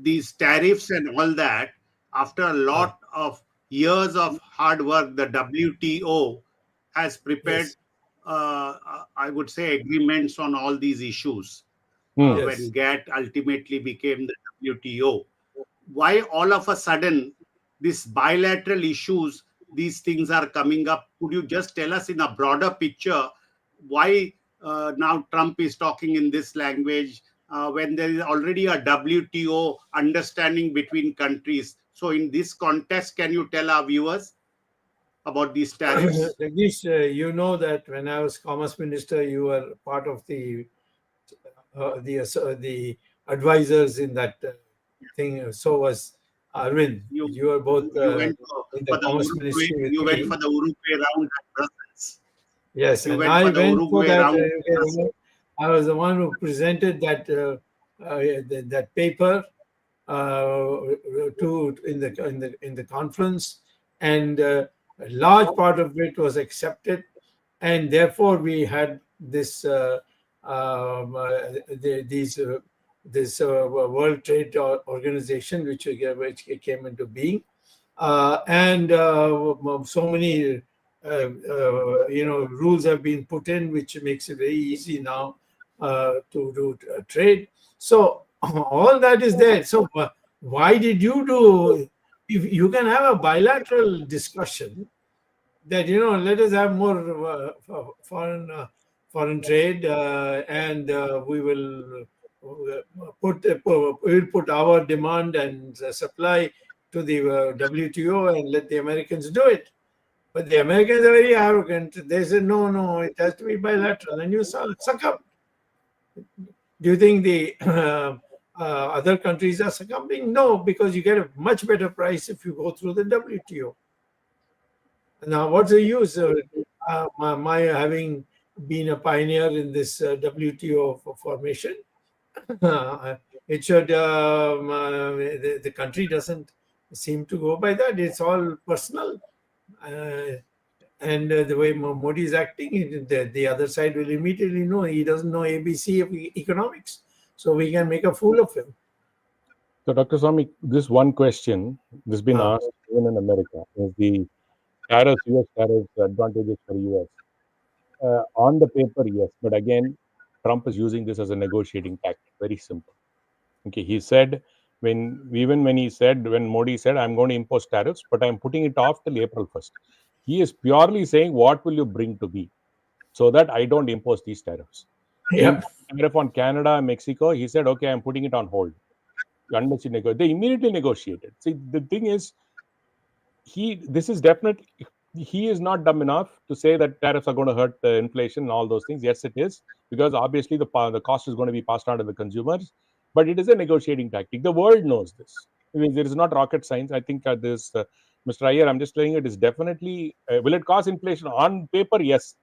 these tariffs and all that, after a lot of years of hard work, the WTO has prepared, I would say, agreements on all these issues. When GATT ultimately became the WTO. Why all of a sudden this bilateral issues, these things are coming up. Could you just tell us in a broader picture why now Trump is talking in this language when there is already a WTO understanding between countries? So in this context, can you tell our viewers about these tariffs? Jagdish, you know that when I was Commerce Minister, you were part of the advisors in that thing. So was Arvind. You were both You went in for the the Commerce Uruguay, Ministry with you went me. for the Uruguay round at Brussels. Yes, You and went I for the went for Uruguay that. round at Brussels. I was the one who presented that paper in the conference, and a large part of it was accepted, and therefore we had this this World Trade Organization, which came into being, and so many rules have been put in, which makes it very easy now to do trade. So all that is there. So why did you do? If you can have a bilateral discussion that let us have more foreign trade, and we will put our demand and supply to the WTO and let the Americans do it. But the Americans are very arrogant. They say no, it has to be bilateral, and you suck up. Do you think the other countries are succumbing? No, because you get a much better price if you go through the WTO. Now, what's the use? My having been a pioneer in this WTO formation, it should. The country doesn't seem to go by that. It's all personal, and the way Modi is acting, the other side will immediately know he doesn't know ABC of economics, so we can make a fool of him. So, Dr. Swamy, this one question that's been asked even in America is the tariffs, US tariffs, advantages for US. On the paper, yes, but again, Trump is using this as a negotiating tactic. Very simple. Okay, he said when Modi said, I'm going to impose tariffs, but I'm putting it off till April 1st. He is purely saying, what will you bring to me so that I don't impose these tariffs? Yep. Tariff on Canada and Mexico, he said, okay, I'm putting it on hold. Unless you negotiate, they immediately negotiated. See, the thing is, he is not dumb enough to say that tariffs are going to hurt the inflation and all those things. Yes, it is, because obviously the cost is going to be passed on to the consumers, but it is a negotiating tactic. The world knows this. I mean, there is not rocket science. I think Mr. Iyer, I'm just telling you, it is definitely, will it cause inflation? On paper, yes,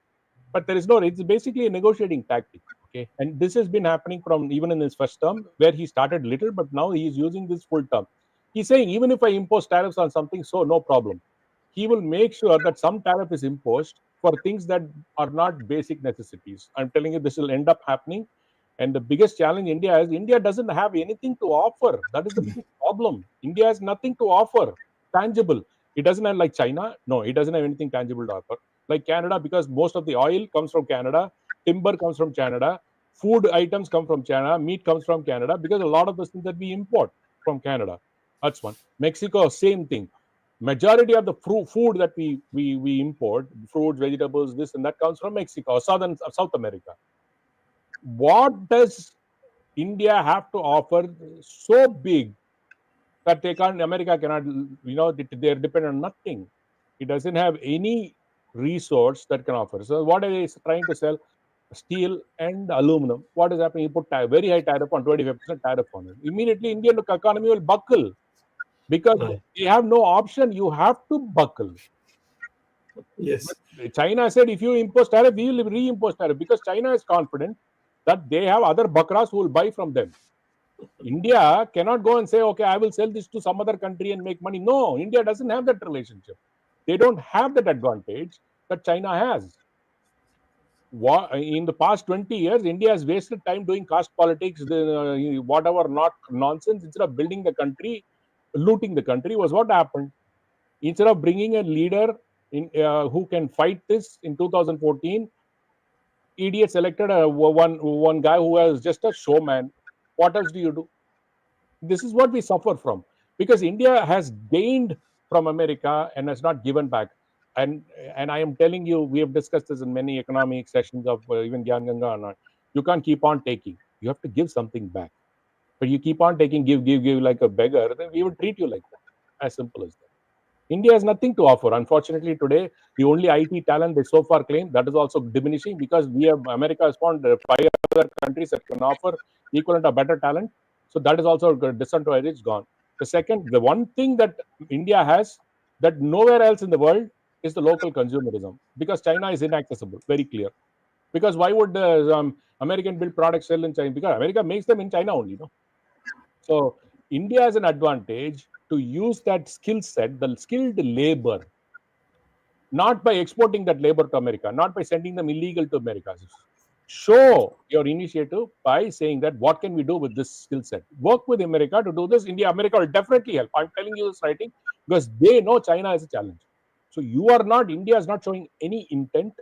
but it's basically a negotiating tactic. Okay, and this has been happening from even in his first term, where he started little, but now he is using this full term. He's saying, even if I impose tariffs on something, so no problem. He will make sure that some tariff is imposed for things that are not basic necessities. I'm telling you, this will end up happening. And the biggest challenge India has, India doesn't have anything to offer. That is the biggest problem. India has nothing to offer, tangible. It doesn't have, like China. No, it doesn't have anything tangible to offer. Like Canada, because most of the oil comes from Canada, timber comes from Canada, food items come from Canada, meat comes from Canada, because a lot of the things that we import from Canada. That's one. Mexico, same thing. Majority of the food that we import, fruits, vegetables, this and that, comes from Mexico, South America. What does India have to offer so big that America cannot, they're dependent on nothing. It doesn't have any resource that can offer. So what are they trying to sell? Steel and aluminum. What is happening? You put very high tariff on 25% tariff on it. Immediately, Indian economy will buckle, because they have no option. You have to buckle. Yes. But China said, if you impose tariff, we will reimpose tariff, because China is confident that they have other bakras who will buy from them. India cannot go and say, okay, I will sell this to some other country and make money. No, India doesn't have that relationship. They don't have that advantage that China has. In the past 20 years, India has wasted time doing caste politics, whatever not nonsense, instead of building the country, looting the country. Was what happened. Instead of bringing a leader who can fight this in 2014, idiots elected one guy who was just a showman. What else do you do? This is what we suffer from, because India has gained from America and has not given back. And I am telling you, we have discussed this in many economic sessions of even Gyan Ganga or not. You can't keep on taking. You have to give something back. But you keep on taking, give like a beggar, then we will treat you like that. As simple as that. India has nothing to offer. Unfortunately, today, the only IT talent they so far claim, that is also diminishing because America has found 5 other countries that can offer equivalent or better talent. So that is also a disadvantage gone. The one thing that India has that nowhere else in the world is the local consumerism, because China is inaccessible, very clear. Because why would American build products sell in China? Because America makes them in China only, no? So India has an advantage to use that skill set, the skilled labor, not by exporting that labor to America, not by sending them illegal to America. Show your initiative by saying that what can we do with this skill set? Work with America to do this. America will definitely help. I'm telling you this writing because they know China is a challenge. So India is not showing any intent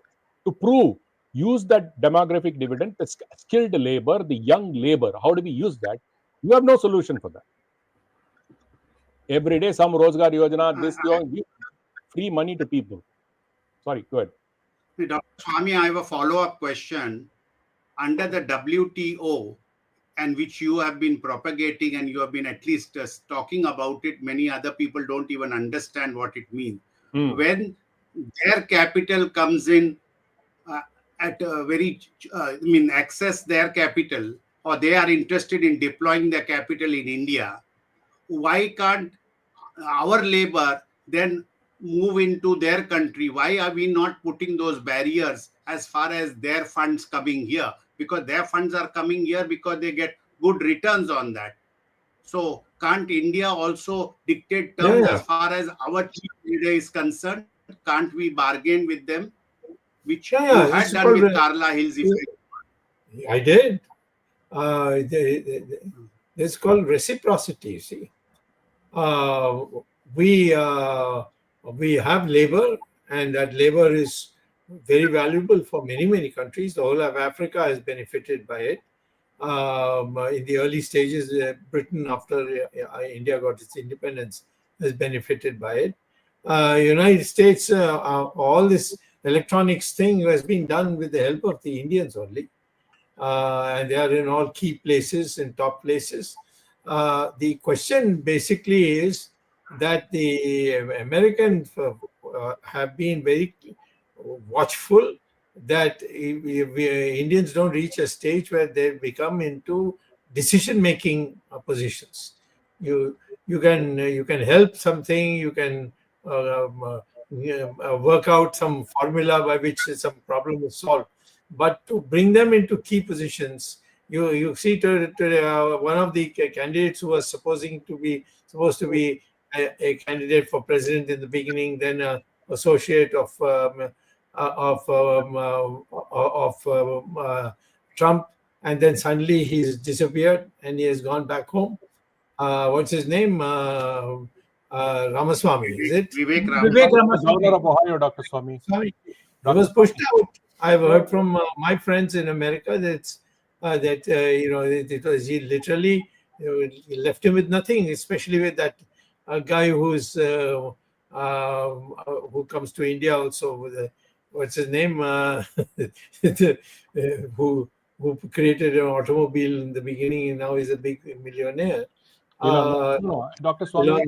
to prove, use that demographic dividend, the skilled labor, the young labor. How do we use that? You have no solution for that. Every day, some Rozgar Yojana, this, give free money to people. Sorry, go ahead. Dr. Swamy, I have a follow-up question. Under the WTO, and which you have been propagating and you have been at least talking about it, many other people don't even understand what it means. When their capital comes in at a very, access their capital, or they are interested in deploying their capital in India, why can't our labor then move into their country? Why are we not putting those barriers as far as their funds coming here? Because their funds are coming here because they get good returns on that. So can't India also dictate terms as far as our cheap labor is concerned? Can't we bargain with them? Which you had done with Carla Hills effect. I did. It's called reciprocity, you see. We have labor, and that labor is very valuable for many countries. The whole of Africa has benefited by it. In the early stages, Britain, after India got its independence, has benefited by it. United States, all this electronics thing has been done with the help of the Indians only. And they are in all key places, in top places. The question basically is that the Americans have been very watchful that if Indians don't reach a stage where they become into decision-making positions. You can help something, you can work out some formula by which some problem is solved, but to bring them into key positions, you see one of the candidates who was supposed to be a candidate for president in the beginning, then an associate of Trump, and then suddenly he's disappeared and he has gone back home. What's his name? Ramaswamy, is it? Vivek Ramaswamy. Governor of Ohio, Dr. Swamy. Sorry, he was pushed out. I've heard from my friends in America that he literally left him with nothing, especially with that guy who comes to India also with what's his name, who created an automobile in the beginning and now he's a big millionaire. Dr. Swamy,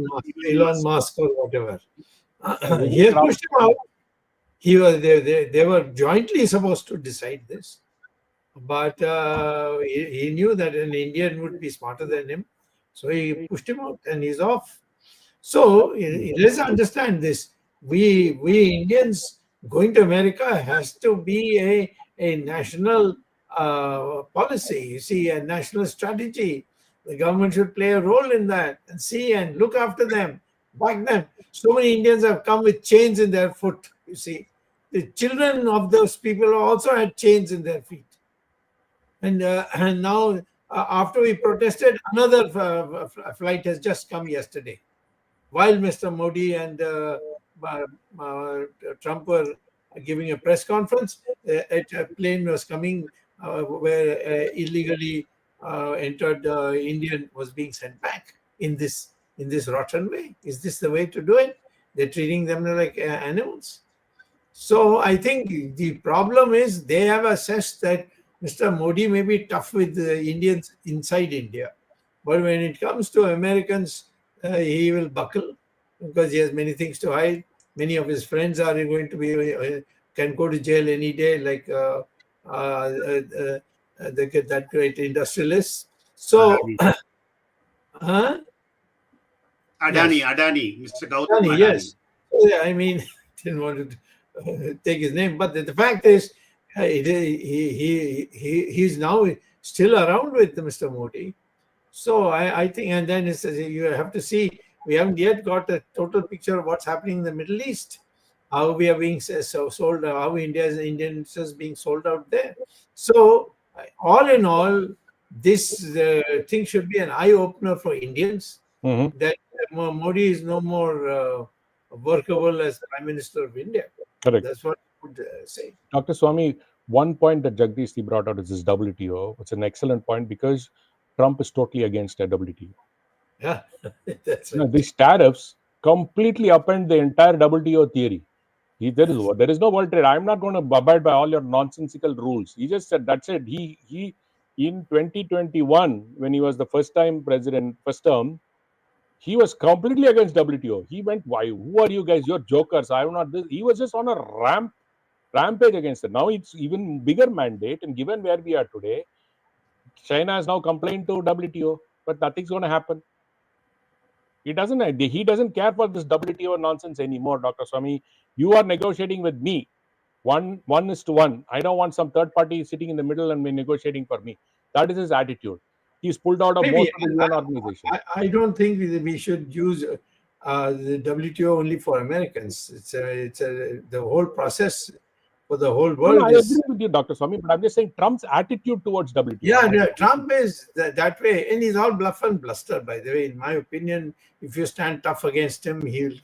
Elon Musk or whatever. He has pushed him out. They were jointly supposed to decide this, but he knew that an Indian would be smarter than him, so he pushed him out and he's off. So let's understand this. We Indians going to America has to be a national policy. You see, a national strategy. The government should play a role in that and see and look after them, back them. So many Indians have come with chains in their foot. You see, the children of those people also had chains in their feet. And now, after we protested, another flight has just come yesterday. While Mr. Modi and Trump were giving a press conference, a plane was coming where illegally entered Indian was being sent back in this rotten way. Is this the way to do it? They're treating them like animals. So I think the problem is they have assessed that Mr. Modi may be tough with the Indians inside India, but when it comes to Americans, he will buckle because he has many things to hide. Many of his friends are going to be can go to jail any day, like that great industrialist. So, huh? Adani, Yes. Adani, Mr. Gautam Adani, Adani. yes. Yeah, I mean, didn't want to take his name, but the fact is, he's now still around with Mr. Modi. So I think, and then you have to see, we haven't yet got a total picture of what's happening in the Middle East, how we are being sold, how Indians is being sold out there. So all in all, this thing should be an eye opener for Indians. That Modi is no more workable as Prime Minister of India. Correct. That's what I would say. Dr. Swamy, one point that Jagdish brought out is this WTO. It's an excellent point because Trump is totally against the WTO. Yeah, that's right. These tariffs completely upend the entire WTO theory. There is no world trade. I'm not going to abide by all your nonsensical rules. He just said that's it. He in 2021, when he was the first term, he was completely against WTO. He went, "Why? Who are you guys? You're jokers. I'm not this." He was just on a rampage against it. Now it's even bigger mandate, and given where we are today, China has now complained to WTO, but nothing's going to happen. He doesn't care for this WTO nonsense anymore, Dr. Swamy. You are negotiating with me. 1:1. I don't want some third party sitting in the middle and negotiating for me. That is his attitude. He's pulled out of most of the UN organizations. I don't think we should use the WTO only for Americans. It's the whole process for the whole world. No, I agree with you, Dr. Swamy, but I'm just saying Trump's attitude towards WTO. Yeah, Trump is that way, and he's all bluff and bluster. By the way, in my opinion, if you stand tough against him, he'll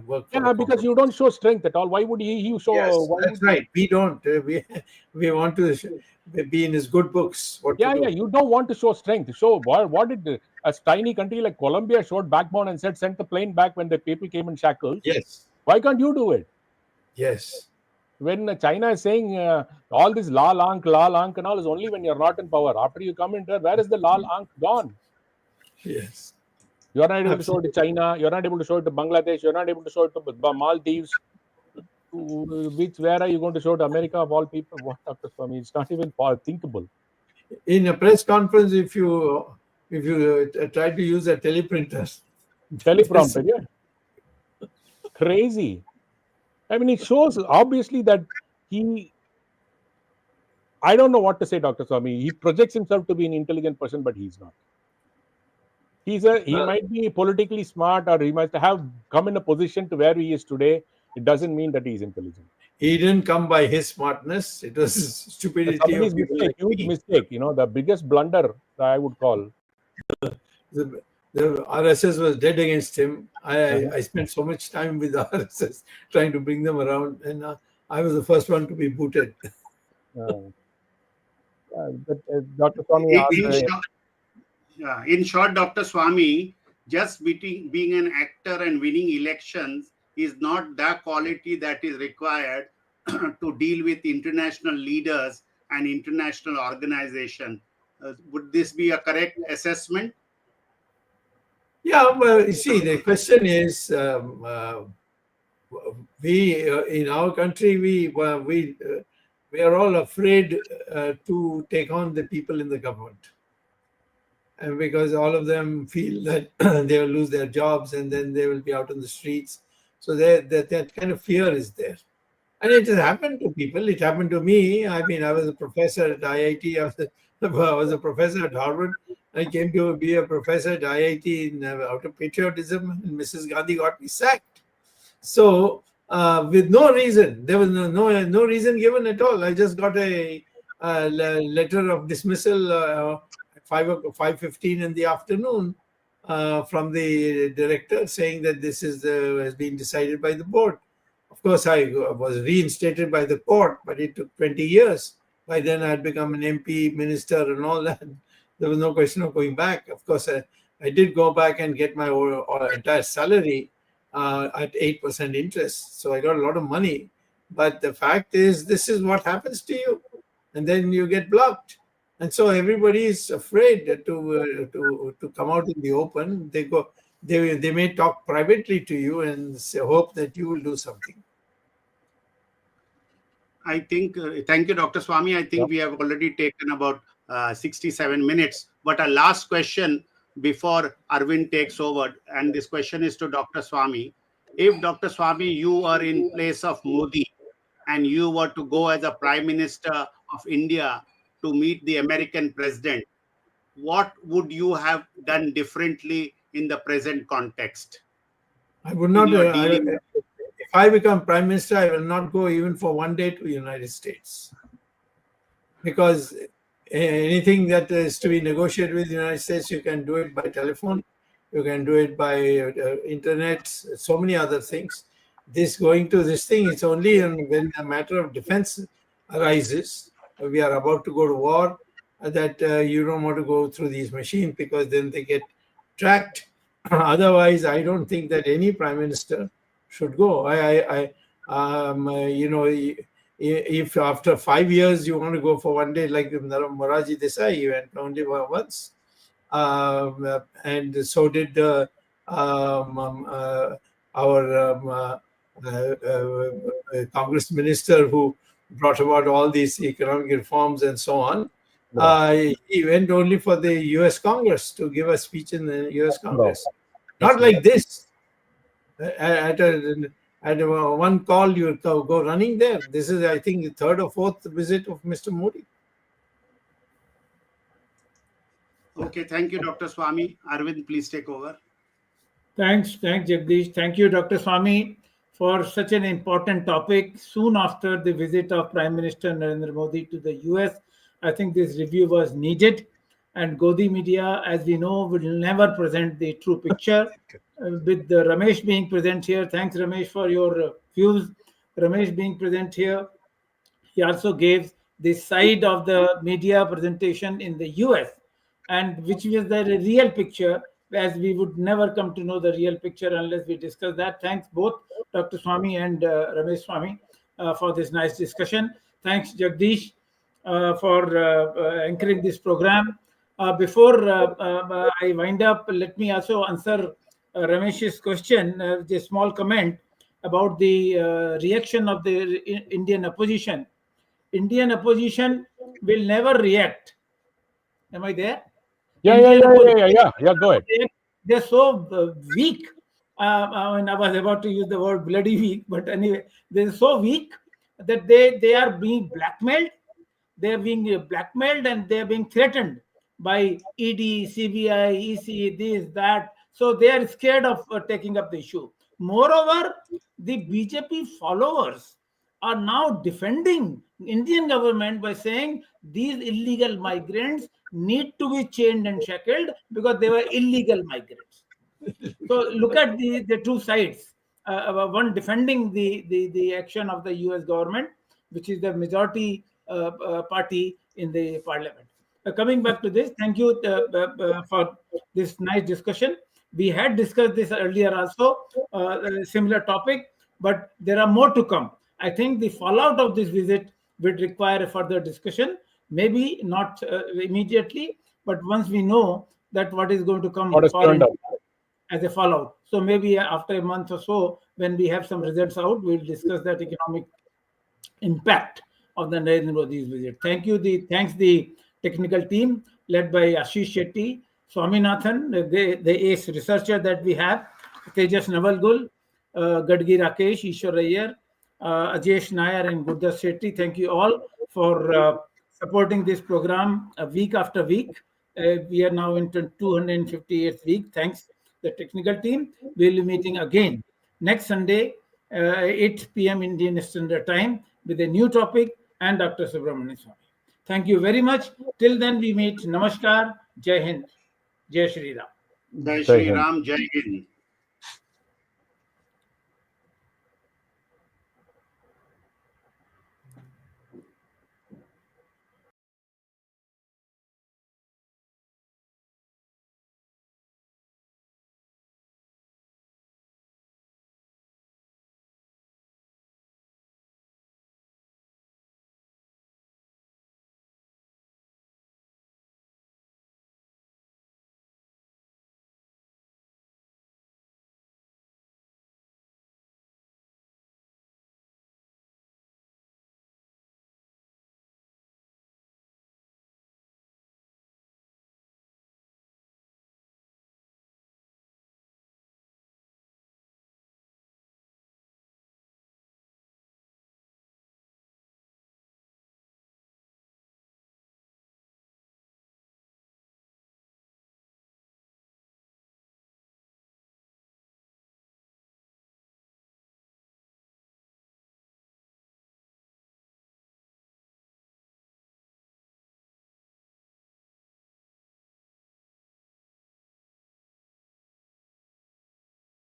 work. Yeah, because you don't show strength at all. Why would he show? Yes, that's right. We don't. We want to be in his good books. Yeah. You don't want to show strength. Show what did a tiny country like Colombia showed backbone and sent the plane back when the people came in shackles. Yes. Why can't you do it? Yes. When China is saying all this la lank and all is only when you're not in power. After you come into, where is the la lank gone? Yes. You're not able to show it to China. You're not able to show it to Bangladesh. You're not able to show it to Maldives. Where are you going to show to America of all people? What, Dr. Swamy? It's not even thinkable. In a press conference, if you try to use a teleprompter, yeah, crazy. I mean, it shows obviously that I don't know what to say, Dr. Swamy. He projects himself to be an intelligent person, but he's not. He might be politically smart, or he might have come in a position to where he is today. It doesn't mean that he's intelligent. He didn't come by his smartness. It was stupidity. Somebody's mistake, huge mistake. The biggest blunder I would call. The RSS was dead against him. I spent so much time with the RSS trying to bring them around, and I was the first one to be booted. Dr. Swamy, in short, Dr. Swamy, just being an actor and winning elections is not the quality that is required to deal with international leaders and international organizations. Would this be a correct assessment? Yeah, well, you see, the question is, we in our country, we are all afraid to take on the people in the government, and because all of them feel that they will lose their jobs and then they will be out on the streets. So that kind of fear is there, and it has happened to people. It happened to me. I mean, I was a professor at IIT. I was a professor at Harvard. I came to be a professor at IIT out of patriotism, and Mrs. Gandhi got me sacked. So, with no reason, there was no reason given at all. I just got a letter of dismissal at 5:15 in the afternoon from the director saying that this has been decided by the board. Of course, I was reinstated by the court, but it took 20 years. By then, I had become an MP, minister, and all that. There was no question of going back. Of course, I did go back and get my entire salary, at 8% interest. So I got a lot of money. But the fact is, this is what happens to you. And then you get blocked. And so everybody is afraid to come out in the open. They may talk privately to you and hope that you will do something. I think, thank you, Dr. Swamy. I think we have already taken about 67 minutes. But a last question before Arvind takes over. And this question is to Dr. Swamy. If, Dr. Swamy, you are in place of Modi and you were to go as a Prime Minister of India to meet the American president, what would you have done differently in the present context? I would not. If I become Prime Minister, I will not go even for one day to the United States, because anything that is to be negotiated with the United States, you can do it by telephone, you can do it by internet, so many other things. Going to this thing, it's only when a matter of defense arises, we are about to go to war, that you don't want to go through these machines, because then they get tracked. Otherwise, I don't think that any Prime Minister should go. If after 5 years you want to go for one day, like Moraji Desai, he went only once, and so did our Congress minister who brought about all these economic reforms and so on. He went only for the U.S. Congress to give a speech in the U.S. Congress. Not like this. At one call, you go running there. This is, I think, the third or fourth visit of Mr. Modi. Okay, thank you, Dr. Swamy. Arvind, please take over. Thanks, Jagdish. Thank you, Dr. Swamy, for such an important topic. Soon after the visit of Prime Minister Narendra Modi to the US, I think this review was needed. And Godi media, as we know, will never present the true picture. With Ramesh being present here, thanks Ramesh for your views. Ramesh being present here, he also gave the side of the media presentation in the US, and which was the real picture, as we would never come to know the real picture unless we discuss that. Thanks both Dr. Swamy and Ramesh Swamy for this nice discussion. Thanks Jagdish for anchoring this program. Before I wind up, let me also answer Ramesh's question, the small comment about the reaction of the Indian opposition. Indian opposition will never react. Am I there? Yeah. Go ahead. They're so weak. I was about to use the word bloody weak, but anyway, they're so weak that they are being blackmailed. They are being blackmailed and they are being threatened by ED, CBI, EC, this, that. So they are scared of taking up the issue. Moreover, the BJP followers are now defending Indian government by saying these illegal migrants need to be chained and shackled because they were illegal migrants. So look at the two sides. One defending the action of the US government, which is the majority party in the parliament. Coming back to this, thank you for this nice discussion. We had discussed this earlier also, a similar topic, but there are more to come. I think the fallout of this visit would require a further discussion, maybe not immediately, but once we know that what is going to come as a fallout. So maybe after a month or so, when we have some results out, we'll discuss that economic impact of the Narendra Modi's visit. Thank you. Thanks the technical team led by Ashish Shetty, Swaminathan, the ace researcher that we have, Tejas Navalgul, Gadgi Rakesh, Ishwar Iyer, Ajesh Nair, and Gurdas Shetty. Thank you all for supporting this program week after week. We are now into 258th week. Thanks the technical team. We'll be meeting again next Sunday, 8 p.m. Indian Standard Time, with a new topic and Dr. SUBRAMANIAN Swamy. Thank you very much. Till then, we meet. Namaskar. Jai Hind. Jai Shri Ram. Jai Shri Ram. Jai Hind.